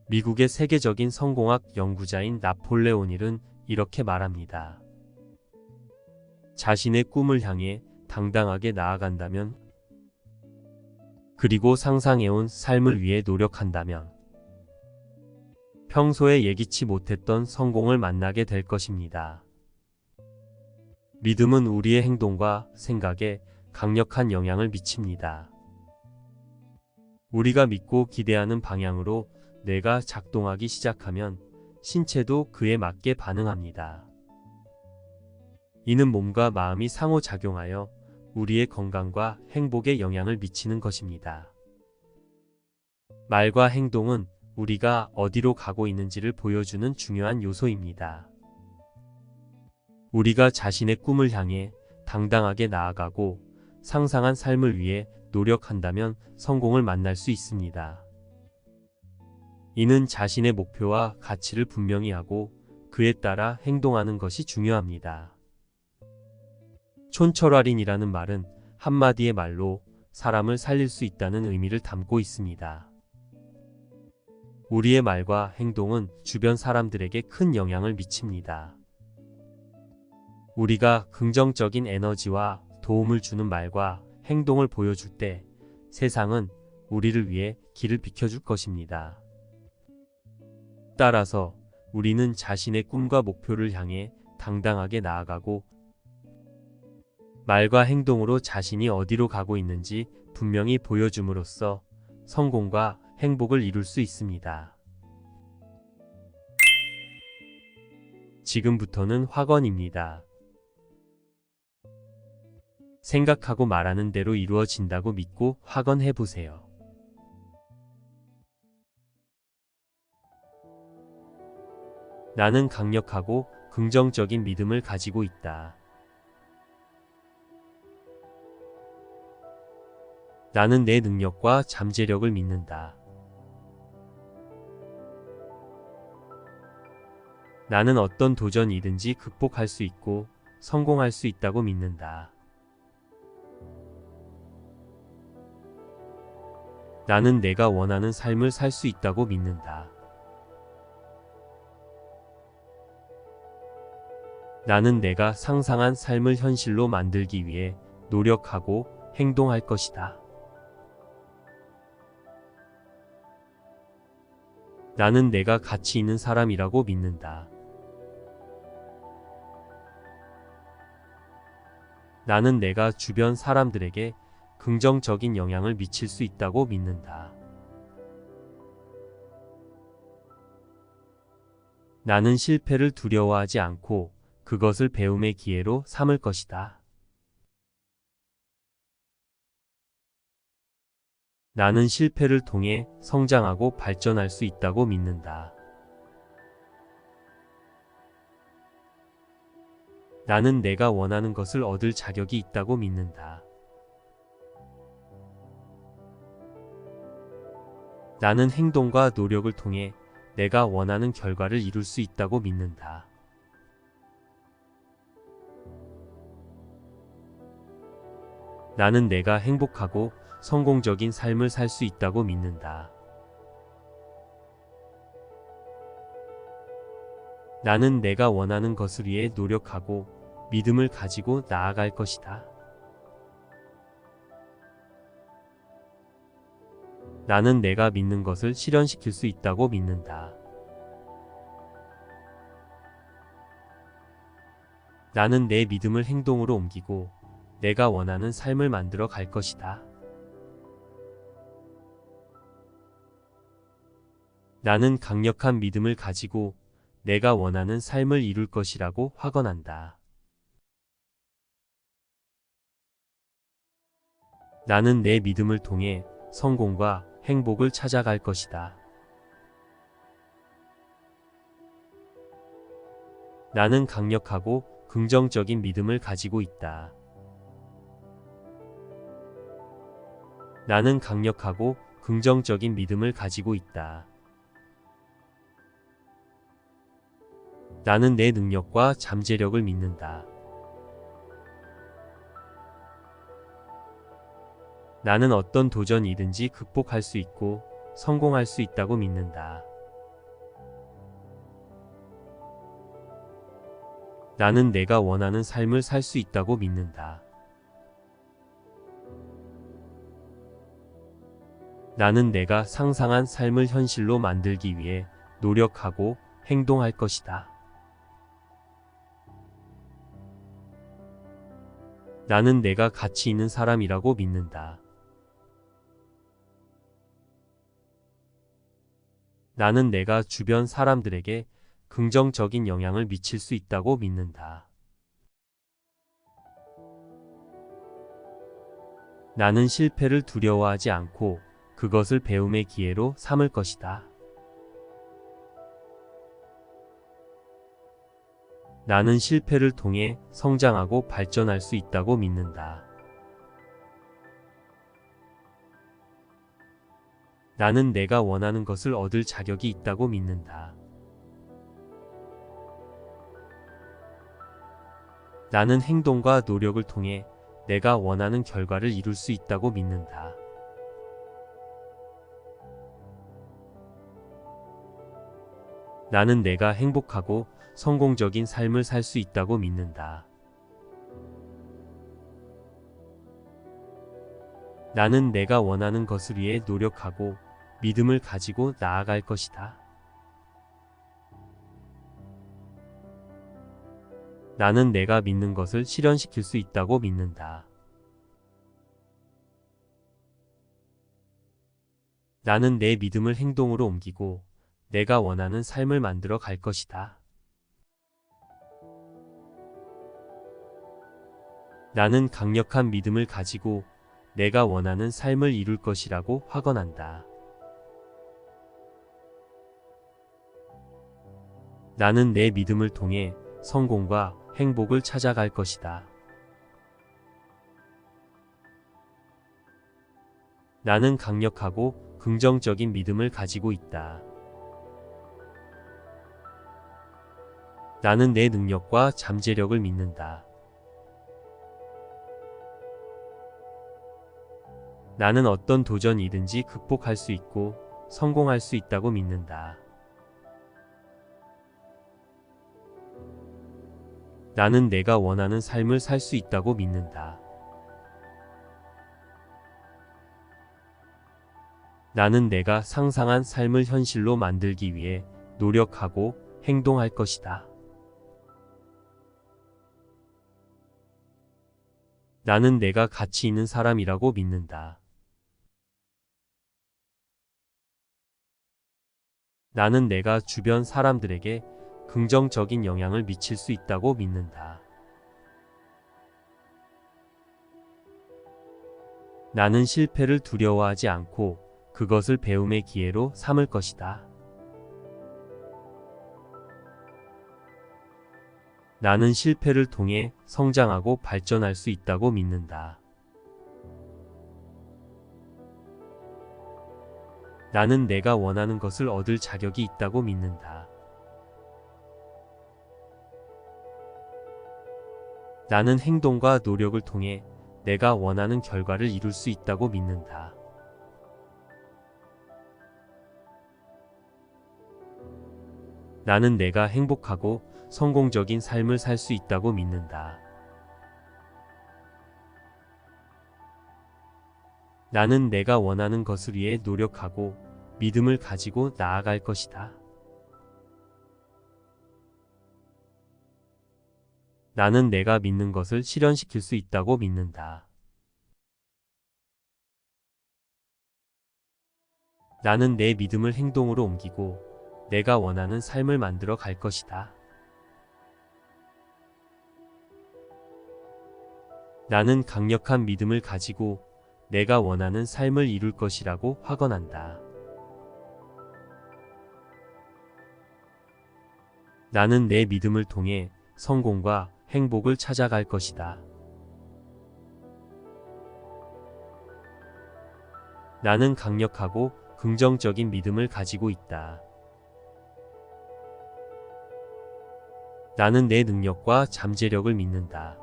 미국의 세계적인 성공학 연구자인 나폴레온 힐은 이렇게 말합니다. 자신의 꿈을 향해 당당하게 나아간다면, 그리고 상상해온 삶을 위해 노력한다면 평소에 예기치 못했던 성공을 만나게 될 것입니다. 믿음은 우리의 행동과 생각에 강력한 영향을 미칩니다. 우리가 믿고 기대하는 방향으로 뇌가 작동하기 시작하면 신체도 그에 맞게 반응합니다. 이는 몸과 마음이 상호작용하여 우리의 건강과 행복에 영향을 미치는 것입니다. 말과 행동은 우리가 어디로 가고 있는지를 보여주는 중요한 요소입니다. 우리가 자신의 꿈을 향해 당당하게 나아가고 상상한 삶을 위해 노력한다면 성공을 만날 수 있습니다. 이는 자신의 목표와 가치를 분명히 하고 그에 따라 행동하는 것이 중요합니다. 촌철살인이라는 말은 한마디의 말로 사람을 살릴 수 있다는 의미를 담고 있습니다. 우리의 말과 행동은 주변 사람들에게 큰 영향을 미칩니다. 우리가 긍정적인 에너지와 도움을 주는 말과 행동을 보여줄 때 세상은 우리를 위해 길을 비켜줄 것입니다. 따라서 우리는 자신의 꿈과 목표를 향해 당당하게 나아가고 말과 행동으로 자신이 어디로 가고 있는지 분명히 보여줌으로써 성공과 행복을 이룰 수 있습니다. 지금부터는 확언입니다. 생각하고 말하는 대로 이루어진다고 믿고 확언해보세요. 나는 강력하고 긍정적인 믿음을 가지고 있다. 나는 내 능력과 잠재력을 믿는다. 나는 어떤 도전이든지 극복할 수 있고 성공할 수 있다고 믿는다. 나는 내가 원하는 삶을 살 수 있다고 믿는다. 나는 내가 상상한 삶을 현실로 만들기 위해 노력하고 행동할 것이다. 나는 내가 가치 있는 사람이라고 믿는다. 나는 내가 주변 사람들에게 긍정적인 영향을 미칠 수 있다고 믿는다. 나는 실패를 두려워하지 않고 그것을 배움의 기회로 삼을 것이다. 나는 실패를 통해 성장하고 발전할 수 있다고 믿는다. 나는 내가 원하는 것을 얻을 자격이 있다고 믿는다. 나는 행동과 노력을 통해 내가 원하는 결과를 이룰 수 있다고 믿는다. 나는 내가 행복하고 성공적인 삶을 살 수 있다고 믿는다. 나는 내가 원하는 것을 위해 노력하고 믿음을 가지고 나아갈 것이다. 나는 내가 믿는 것을 실현시킬 수 있다고 믿는다. 나는 내 믿음을 행동으로 옮기고 내가 원하는 삶을 만들어 갈 것이다. 나는 강력한 믿음을 가지고 내가 원하는 삶을 이룰 것이라고 확언한다. 나는 내 믿음을 통해 성공과 행복을 찾아갈 것이다. 나는 강력하고 긍정적인 믿음을 가지고 있다. 나는 강력하고 긍정적인 믿음을 가지고 있다. 나는 내 능력과 잠재력을 믿는다. 나는 어떤 도전이든지 극복할 수 있고 성공할 수 있다고 믿는다. 나는 내가 원하는 삶을 살 수 있다고 믿는다. 나는 내가 상상한 삶을 현실로 만들기 위해 노력하고 행동할 것이다. 나는 내가 가치 있는 사람이라고 믿는다. 나는 내가 주변 사람들에게 긍정적인 영향을 미칠 수 있다고 믿는다. 나는 실패를 두려워하지 않고 그것을 배움의 기회로 삼을 것이다. 나는 실패를 통해 성장하고 발전할 수 있다고 믿는다. 나는 내가 원하는 것을 얻을 자격이 있다고 믿는다. 나는 행동과 노력을 통해 내가 원하는 결과를 이룰 수 있다고 믿는다. 나는 내가 행복하고 성공적인 삶을 살 수 있다고 믿는다. 나는 내가 원하는 것을 위해 노력하고 믿음을 가지고 나아갈 것이다. 나는 내가 믿는 것을 실현시킬 수 있다고 믿는다. 나는 내 믿음을 행동으로 옮기고 내가 원하는 삶을 만들어 갈 것이다. 나는 강력한 믿음을 가지고 내가 원하는 삶을 이룰 것이라고 확언한다. 나는 내 믿음을 통해 성공과 행복을 찾아갈 것이다. 나는 강력하고 긍정적인 믿음을 가지고 있다. 나는 내 능력과 잠재력을 믿는다. 나는 어떤 도전이든지 극복할 수 있고 성공할 수 있다고 믿는다. 나는 내가 원하는 삶을 살 수 있다고 믿는다. 나는 내가 상상한 삶을 현실로 만들기 위해 노력하고 행동할 것이다. 나는 내가 가치 있는 사람이라고 믿는다. 나는 내가 주변 사람들에게 긍정적인 영향을 미칠 수 있다고 믿는다. 나는 실패를 두려워하지 않고 그것을 배움의 기회로 삼을 것이다. 나는 실패를 통해 성장하고 발전할 수 있다고 믿는다. 나는 내가 원하는 것을 얻을 자격이 있다고 믿는다. 나는 행동과 노력을 통해 내가 원하는 결과를 이룰 수 있다고 믿는다. 나는 내가 행복하고 성공적인 삶을 살 수 있다고 믿는다. 나는 내가 원하는 것을 위해 노력하고 믿음을 가지고 나아갈 것이다. 나는 내가 믿는 것을 실현시킬 수 있다고 믿는다. 나는 내 믿음을 행동으로 옮기고 내가 원하는 삶을 만들어 갈 것이다. 나는 강력한 믿음을 가지고 내가 원하는 삶을 이룰 것이라고 확언한다. 나는 내 믿음을 통해 성공과 행복을 찾아갈 것이다. 나는 강력하고 긍정적인 믿음을 가지고 있다. 나는 내 능력과 잠재력을 믿는다.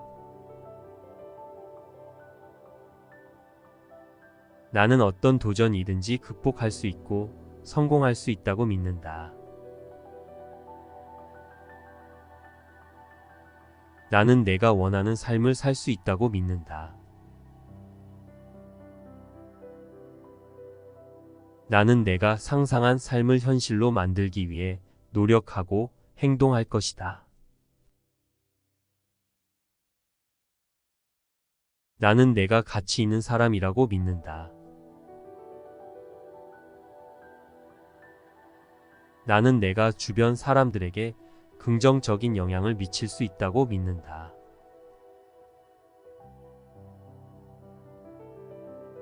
나는 어떤 도전이든지 극복할 수 있고 성공할 수 있다고 믿는다. 나는 내가 원하는 삶을 살 수 있다고 믿는다. 나는 내가 상상한 삶을 현실로 만들기 위해 노력하고 행동할 것이다. 나는 내가 가치 있는 사람이라고 믿는다. 나는 내가 주변 사람들에게 긍정적인 영향을 미칠 수 있다고 믿는다.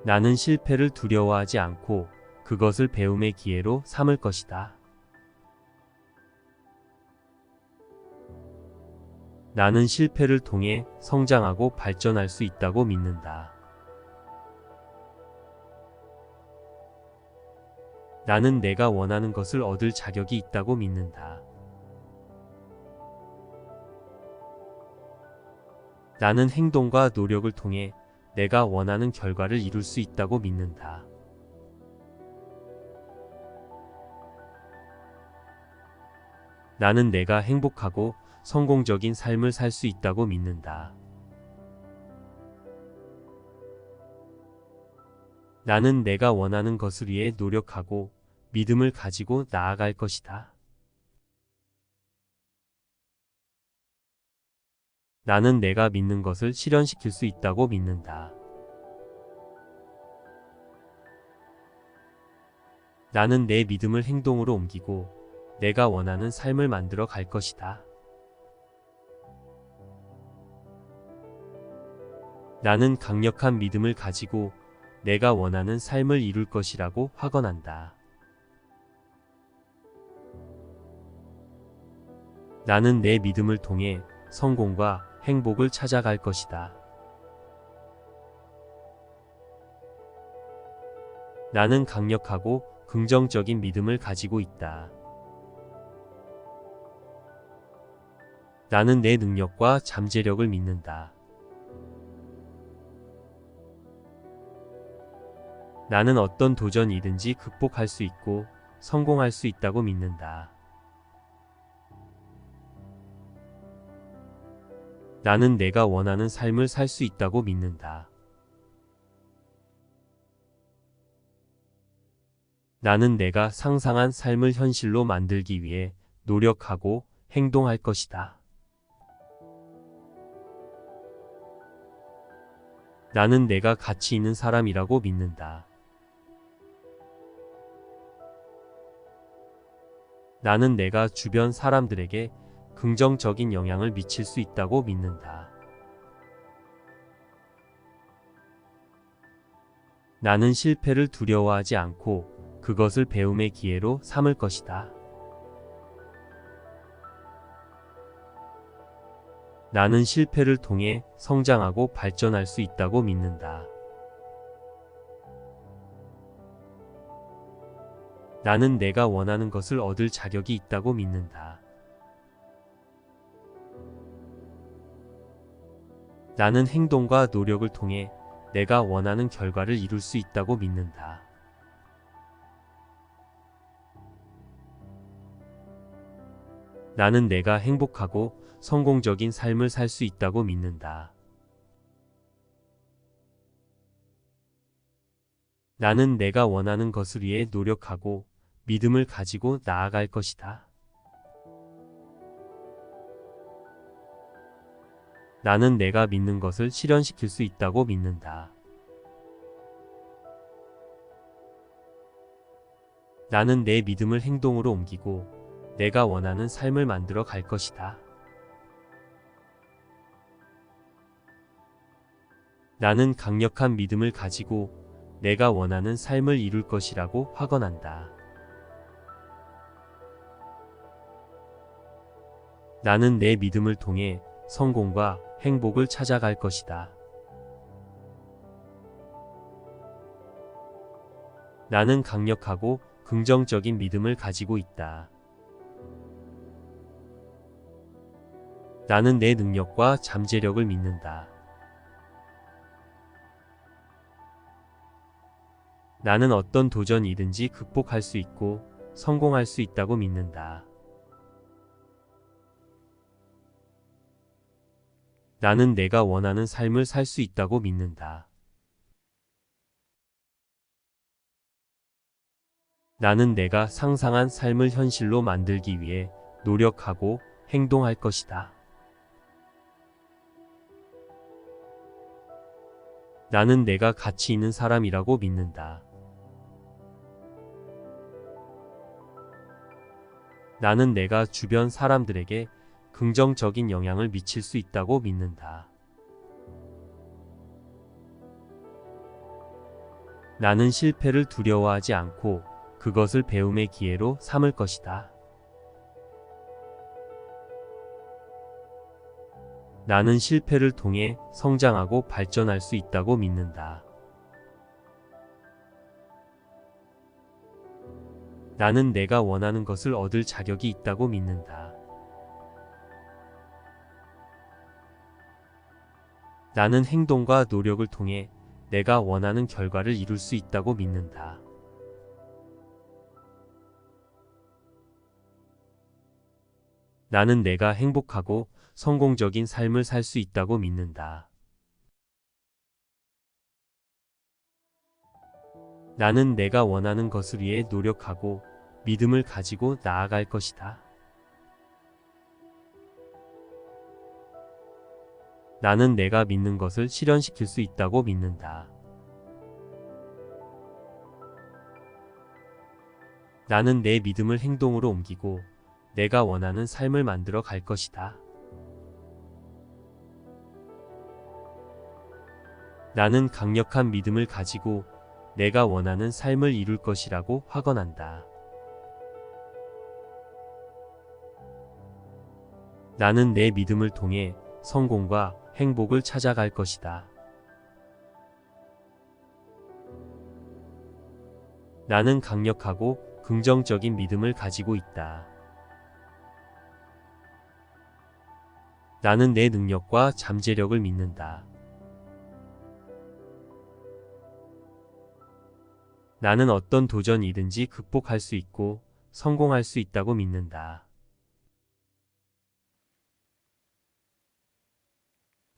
나는 실패를 두려워하지 않고 그것을 배움의 기회로 삼을 것이다. 나는 실패를 통해 성장하고 발전할 수 있다고 믿는다. 나는 내가 원하는 것을 얻을 자격이 있다고 믿는다. 나는 행동과 노력을 통해 내가 원하는 결과를 이룰 수 있다고 믿는다. 나는 내가 행복하고 성공적인 삶을 살 수 있다고 믿는다. 나는 내가 원하는 것을 위해 노력하고 믿음을 가지고 나아갈 것이다. 나는 내가 믿는 것을 실현시킬 수 있다고 믿는다. 나는 내 믿음을 행동으로 옮기고 내가 원하는 삶을 만들어 갈 것이다. 나는 강력한 믿음을 가지고 내가 원하는 삶을 이룰 것이라고 확언한다. 나는 내 믿음을 통해 성공과 행복을 찾아갈 것이다. 나는 강력하고 긍정적인 믿음을 가지고 있다. 나는 내 능력과 잠재력을 믿는다. 나는 어떤 도전이든지 극복할 수 있고 성공할 수 있다고 믿는다. 나는 내가 원하는 삶을 살 수 있다고 믿는다. 나는 내가 상상한 삶을 현실로 만들기 위해 노력하고 행동할 것이다. 나는 내가 가치 있는 사람이라고 믿는다. 나는 내가 주변 사람들에게 긍정적인 영향을 미칠 수 있다고 믿는다. 나는 실패를 두려워하지 않고 그것을 배움의 기회로 삼을 것이다. 나는 실패를 통해 성장하고 발전할 수 있다고 믿는다. 나는 내가 원하는 것을 얻을 자격이 있다고 믿는다. 나는 행동과 노력을 통해 내가 원하는 결과를 이룰 수 있다고 믿는다. 나는 내가 행복하고 성공적인 삶을 살 수 있다고 믿는다. 나는 내가 원하는 것을 위해 노력하고 믿음을 가지고 나아갈 것이다. 나는 내가 믿는 것을 실현시킬 수 있다고 믿는다. 나는 내 믿음을 행동으로 옮기고 내가 원하는 삶을 만들어 갈 것이다. 나는 강력한 믿음을 가지고 내가 원하는 삶을 이룰 것이라고 확언한다. 나는 내 믿음을 통해 성공과 행복을 찾아갈 것이다. 나는 강력하고 긍정적인 믿음을 가지고 있다. 나는 내 능력과 잠재력을 믿는다. 나는 어떤 도전이든지 극복할 수 있고 성공할 수 있다고 믿는다. 나는 내가 원하는 삶을 살 수 있다고 믿는다. 나는 내가 상상한 삶을 현실로 만들기 위해 노력하고 행동할 것이다. 나는 내가 가치 있는 사람이라고 믿는다. 나는 내가 주변 사람들에게 긍정적인 영향을 미칠 수 있다고 믿는다. 나는 실패를 두려워하지 않고 그것을 배움의 기회로 삼을 것이다. 나는 실패를 통해 성장하고 발전할 수 있다고 믿는다. 나는 내가 원하는 것을 얻을 자격이 있다고 믿는다. 나는 행동과 노력을 통해 내가 원하는 결과를 이룰 수 있다고 믿는다. 나는 내가 행복하고 성공적인 삶을 살 수 있다고 믿는다. 나는 내가 원하는 것을 위해 노력하고 믿음을 가지고 나아갈 것이다. 나는 내가 믿는 것을 실현시킬 수 있다고 믿는다. 나는 내 믿음을 행동으로 옮기고 내가 원하는 삶을 만들어 갈 것이다. 나는 강력한 믿음을 가지고 내가 원하는 삶을 이룰 것이라고 확언한다. 나는 내 믿음을 통해 성공과 행복을 찾아갈 것이다. 나는 강력하고 긍정적인 믿음을 가지고 있다. 나는 내 능력과 잠재력을 믿는다. 나는 어떤 도전이든지 극복할 수 있고 성공할 수 있다고 믿는다.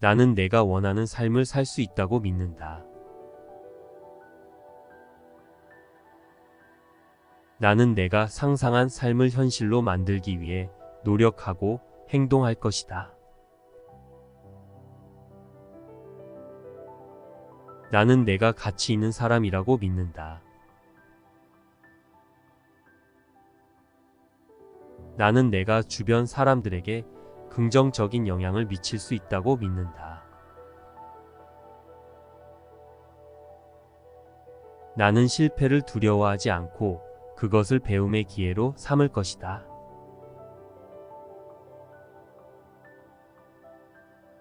나는 내가 원하는 삶을 살 수 있다고 믿는다. 나는 내가 상상한 삶을 현실로 만들기 위해 노력하고 행동할 것이다. 나는 내가 가치 있는 사람이라고 믿는다. 나는 내가 주변 사람들에게 긍정적인 영향을 미칠 수 있다고 믿는다. 나는 실패를 두려워하지 않고 그것을 배움의 기회로 삼을 것이다.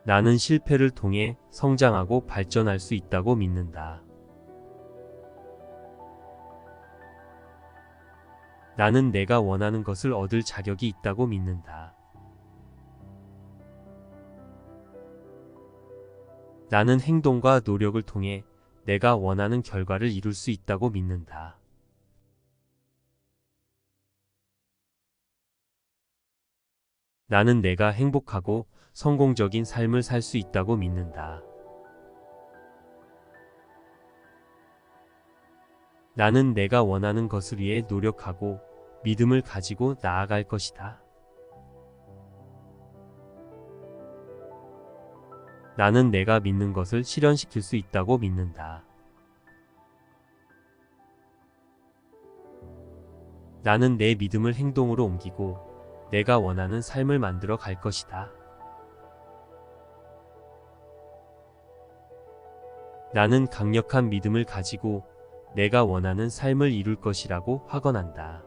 나는 실패를 통해 성장하고 발전할 수 있다고 믿는다. 나는 내가 원하는 것을 얻을 자격이 있다고 믿는다. 나는 행동과 노력을 통해 내가 원하는 결과를 이룰 수 있다고 믿는다. 나는 내가 행복하고 성공적인 삶을 살 수 있다고 믿는다. 나는 내가 원하는 것을 위해 노력하고 믿음을 가지고 나아갈 것이다. 나는 내가 믿는 것을 실현시킬 수 있다고 믿는다. 나는 내 믿음을 행동으로 옮기고 내가 원하는 삶을 만들어 갈 것이다. 나는 강력한 믿음을 가지고 내가 원하는 삶을 이룰 것이라고 확언한다.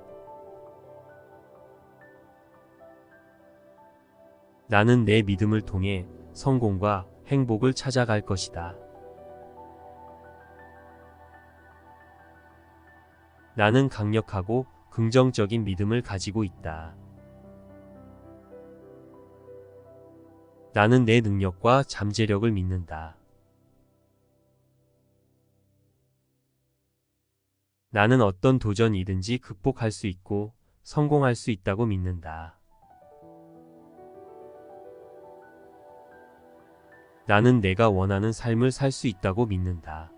나는 내 믿음을 통해 성공과 행복을 찾아갈 것이다. 나는 강력하고 긍정적인 믿음을 가지고 있다. 나는 내 능력과 잠재력을 믿는다. 나는 어떤 도전이든지 극복할 수 있고 성공할 수 있다고 믿는다. 나는 내가 원하는 삶을 살 수 있다고 믿는다.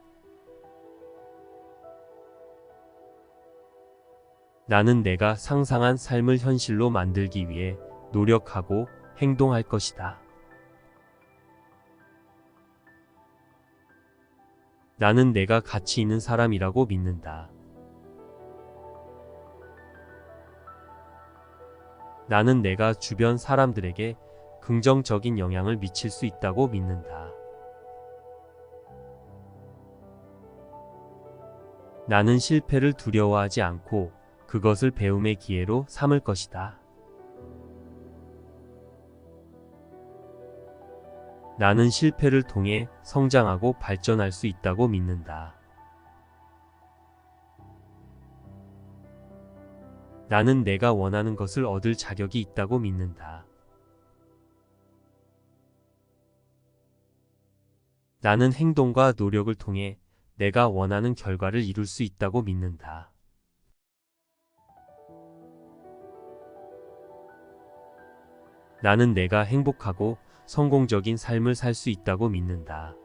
나는 내가 상상한 삶을 현실로 만들기 위해 노력하고 행동할 것이다. 나는 내가 가치 있는 사람이라고 믿는다. 나는 내가 주변 사람들에게 긍정적인 영향을 미칠 수 있다고 믿는다. 나는 실패를 두려워하지 않고 그것을 배움의 기회로 삼을 것이다. 나는 실패를 통해 성장하고 발전할 수 있다고 믿는다. 나는 내가 원하는 것을 얻을 자격이 있다고 믿는다. 나는 행동과 노력을 통해 내가 원하는 결과를 이룰 수 있다고 믿는다. 나는 내가 행복하고 성공적인 삶을 살 수 있다고 믿는다.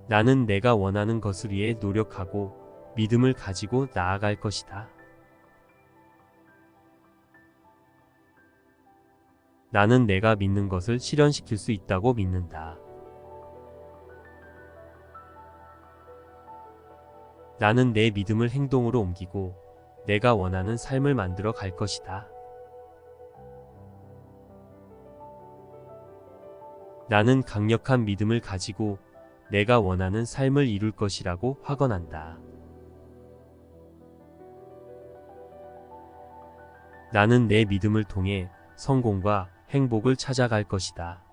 나는 내가 원하는 것을 위해 노력하고 믿음을 가지고 나아갈 것이다. 나는 내가 믿는 것을 실현시킬 수 있다고 믿는다. 나는 내 믿음을 행동으로 옮기고 내가 원하는 삶을 만들어 갈 것이다. 나는 강력한 믿음을 가지고 내가 원하는 삶을 이룰 것이라고 확언한다. 나는 내 믿음을 통해 성공과 행복을 찾아갈 것이다.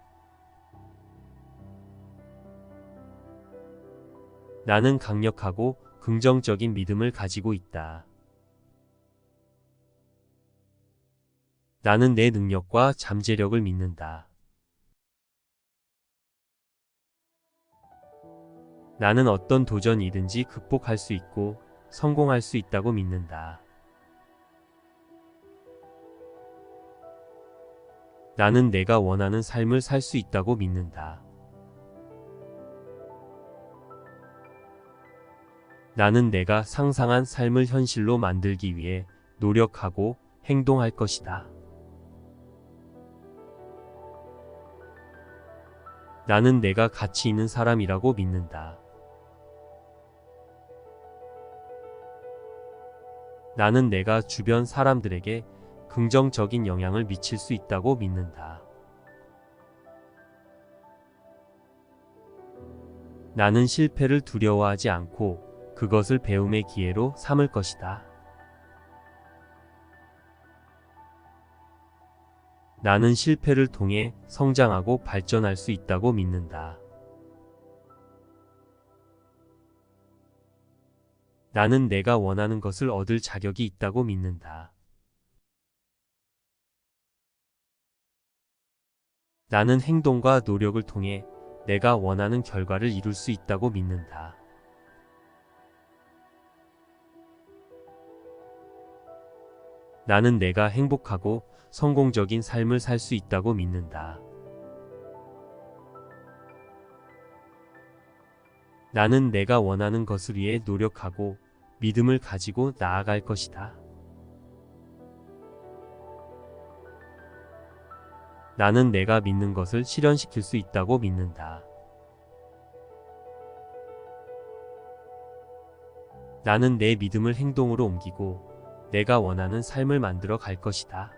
나는 강력하고 긍정적인 믿음을 가지고 있다. 나는 내 능력과 잠재력을 믿는다. 나는 어떤 도전이든지 극복할 수 있고 성공할 수 있다고 믿는다. 나는 내가 원하는 삶을 살 수 있다고 믿는다. 나는 내가 상상한 삶을 현실로 만들기 위해 노력하고 행동할 것이다. 나는 내가 가치 있는 사람이라고 믿는다. 나는 내가 주변 사람들에게 긍정적인 영향을 미칠 수 있다고 믿는다. 나는 실패를 두려워하지 않고 그것을 배움의 기회로 삼을 것이다. 나는 실패를 통해 성장하고 발전할 수 있다고 믿는다. 나는 내가 원하는 것을 얻을 자격이 있다고 믿는다. 나는 행동과 노력을 통해 내가 원하는 결과를 이룰 수 있다고 믿는다. 나는 내가 행복하고 성공적인 삶을 살 수 있다고 믿는다. 나는 내가 원하는 것을 위해 노력하고 믿음을 가지고 나아갈 것이다. 나는 내가 믿는 것을 실현시킬 수 있다고 믿는다. 나는 내 믿음을 행동으로 옮기고 내가 원하는 삶을 만들어 갈 것이다.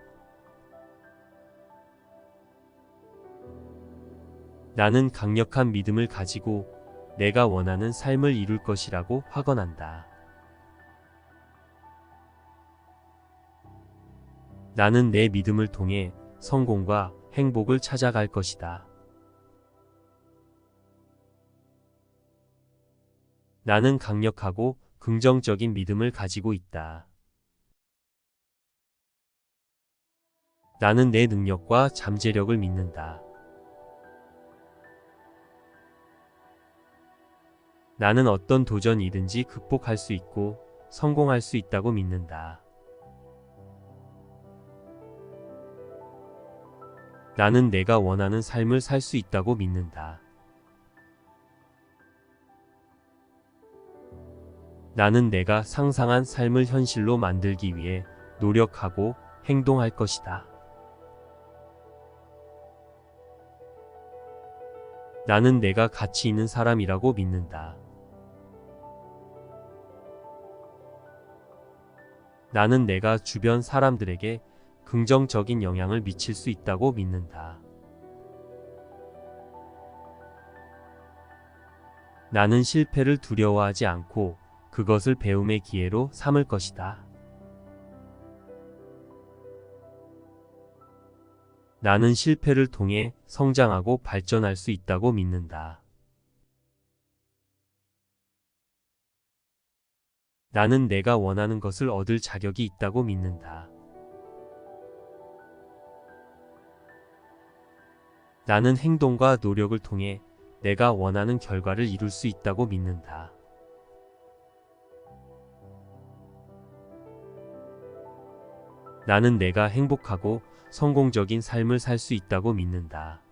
나는 강력한 믿음을 가지고 내가 원하는 삶을 이룰 것이라고 확언한다. 나는 내 믿음을 통해 성공과 행복을 찾아갈 것이다. 나는 강력하고 긍정적인 믿음을 가지고 있다. 나는 내 능력과 잠재력을 믿는다. 나는 어떤 도전이든지 극복할 수 있고 성공할 수 있다고 믿는다. 나는 내가 원하는 삶을 살 수 있다고 믿는다. 나는 내가 상상한 삶을 현실로 만들기 위해 노력하고 행동할 것이다. 나는 내가 가치 있는 사람이라고 믿는다. 나는 내가 주변 사람들에게 긍정적인 영향을 미칠 수 있다고 믿는다. 나는 실패를 두려워하지 않고 그것을 배움의 기회로 삼을 것이다. 나는 실패를 통해 성장하고 발전할 수 있다고 믿는다. 나는 내가 원하는 것을 얻을 자격이 있다고 믿는다. 나는 행동과 노력을 통해 내가 원하는 결과를 이룰 수 있다고 믿는다. 나는 내가 행복하고 성공적인 삶을 살 수 있다고 믿는다.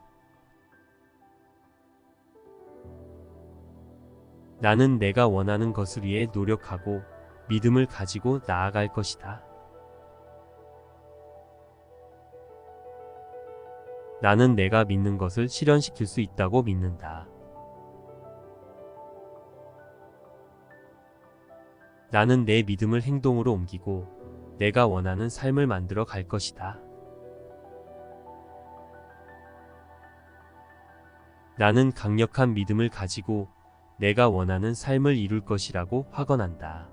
나는 내가 원하는 것을 위해 노력하고 믿음을 가지고 나아갈 것이다. 나는 내가 믿는 것을 실현시킬 수 있다고 믿는다. 나는 내 믿음을 행동으로 옮기고 내가 원하는 삶을 만들어 갈 것이다. 나는 강력한 믿음을 가지고 내가 원하는 삶을 이룰 것이라고 확언한다.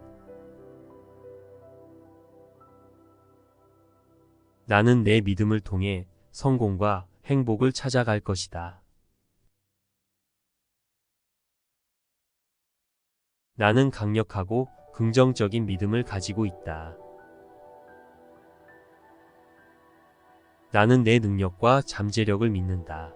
나는 내 믿음을 통해 성공과 행복을 찾아갈 것이다. 나는 강력하고 긍정적인 믿음을 가지고 있다. 나는 내 능력과 잠재력을 믿는다.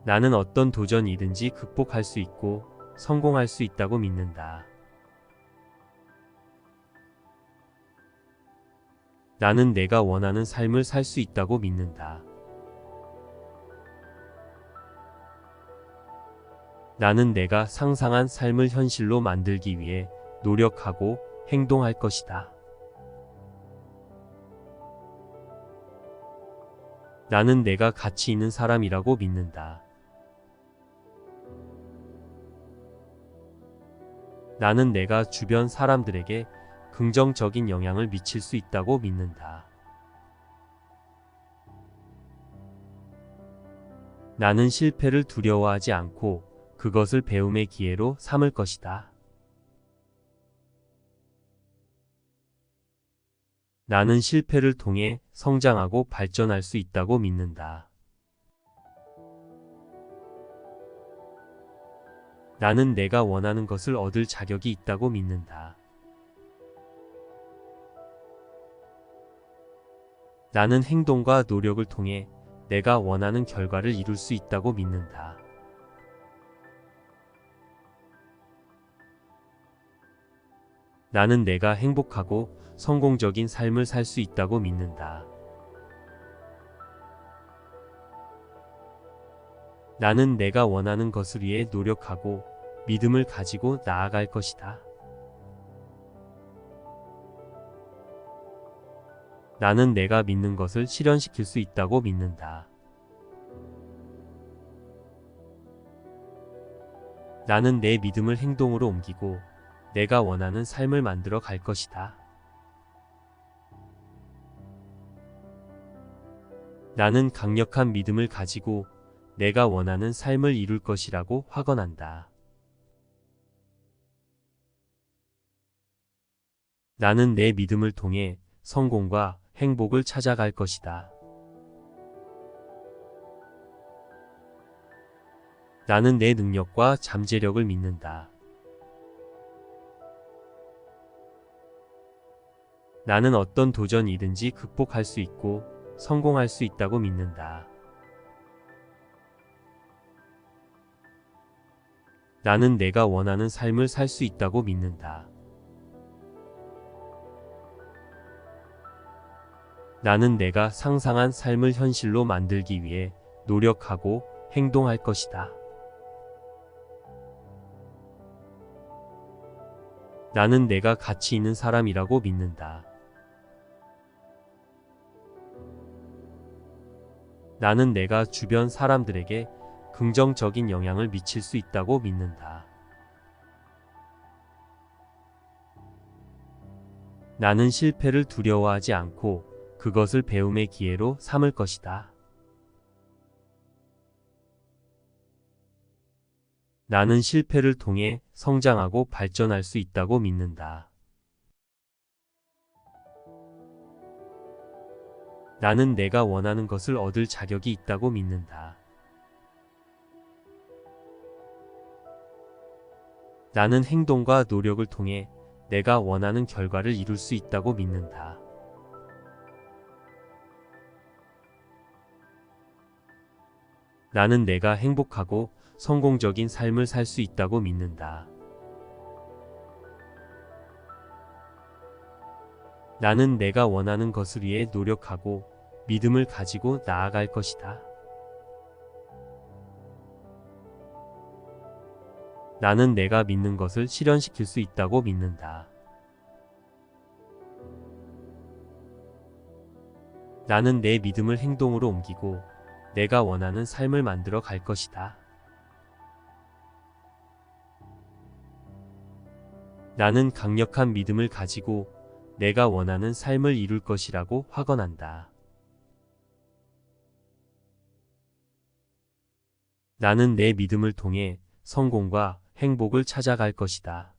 나는 어떤 도전이든지 극복할 수 있고 성공할 수 있다고 믿는다. 나는 내가 원하는 삶을 살 수 있다고 믿는다. 나는 내가 상상한 삶을 현실로 만들기 위해 노력하고 행동할 것이다. 나는 내가 가치 있는 사람이라고 믿는다. 나는 내가 주변 사람들에게 긍정적인 영향을 미칠 수 있다고 믿는다. 나는 실패를 두려워하지 않고 그것을 배움의 기회로 삼을 것이다. 나는 실패를 통해 성장하고 발전할 수 있다고 믿는다. 나는 내가 원하는 것을 얻을 자격이 있다고 믿는다. 나는 행동과 노력을 통해 내가 원하는 결과를 이룰 수 있다고 믿는다. 나는 내가 행복하고 성공적인 삶을 살 수 있다고 믿는다. 나는 내가 원하는 것을 위해 노력하고 믿음을 가지고 나아갈 것이다. 나는 내가 믿는 것을 실현시킬 수 있다고 믿는다. 나는 내 믿음을 행동으로 옮기고 내가 원하는 삶을 만들어 갈 것이다. 나는 강력한 믿음을 가지고 내가 원하는 삶을 이룰 것이라고 확언한다. 나는 내 믿음을 통해 성공과 행복을 찾아갈 것이다. 나는 내 능력과 잠재력을 믿는다. 나는 어떤 도전이든지 극복할 수 있고 성공할 수 있다고 믿는다. 나는 내가 원하는 삶을 살 수 있다고 믿는다. 나는 내가 상상한 삶을 현실로 만들기 위해 노력하고 행동할 것이다. 나는 내가 가치 있는 사람이라고 믿는다. 나는 내가 주변 사람들에게 긍정적인 영향을 미칠 수 있다고 믿는다. 나는 실패를 두려워하지 않고 그것을 배움의 기회로 삼을 것이다. 나는 실패를 통해 성장하고 발전할 수 있다고 믿는다. 나는 내가 원하는 것을 얻을 자격이 있다고 믿는다. 나는 행동과 노력을 통해 내가 원하는 결과를 이룰 수 있다고 믿는다. 나는 내가 행복하고 성공적인 삶을 살 수 있다고 믿는다. 나는 내가 원하는 것을 위해 노력하고 믿음을 가지고 나아갈 것이다. 나는 내가 믿는 것을 실현시킬 수 있다고 믿는다. 나는 내 믿음을 행동으로 옮기고 내가 원하는 삶을 만들어 갈 것이다. 나는 강력한 믿음을 가지고 내가 원하는 삶을 이룰 것이라고 확언한다. 나는 내 믿음을 통해 성공과 행복을 찾아갈 것이다.